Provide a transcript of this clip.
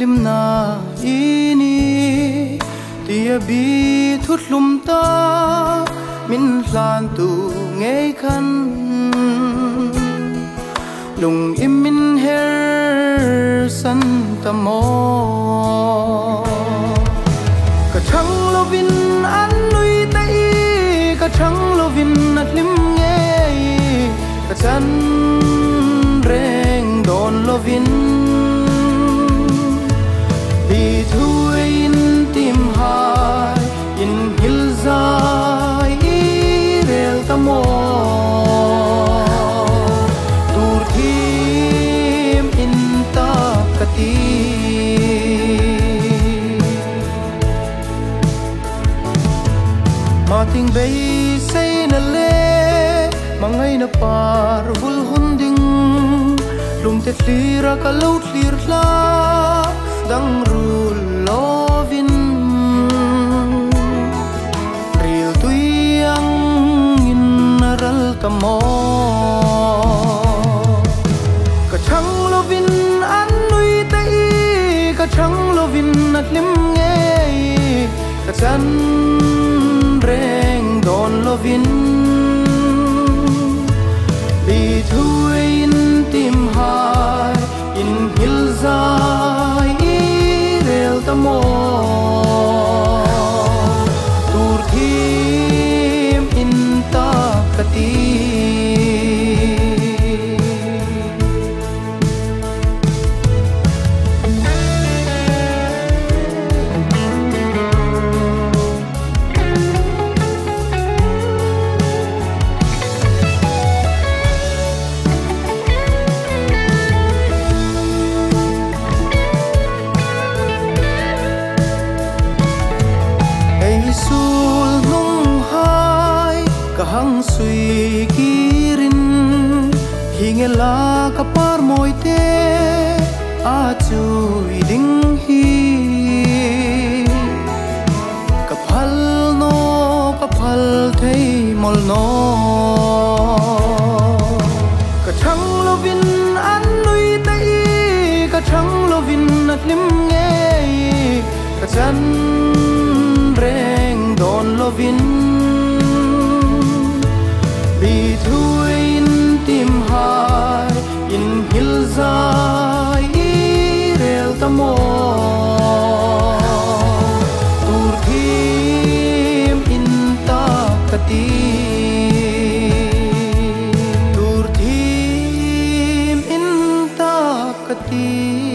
lim na ini tia bi thut lum ta min hlan tu ngei khan lung im min her san ta mo ka thang lovin an lui tai ka thang lovin at lim ngei ka chan reng don lovin bi thui in tim hai in hil zai rel ta mo tur thim in ta kati ma ting bay say na le mangai na par vul hunding lum te tira ka lo tlir la dang rul lovin ril tuyang in ral tamo ka thang lovin an nui tai ka thang lovin at lim ngei ka chan reng don lovin bi thui in tim hai in hil zai rel ta mo tur thim in ta kati hang sui kirin hingela kapar moite a chui ding hi kapal no kapal thei mol no ka thang lovin an nui tai ka thang lovin at lim ngei ka chan reng don lovin bi thui in tim hai in hil zai rel ta mo tur thim in ta kati tur thim in ta kati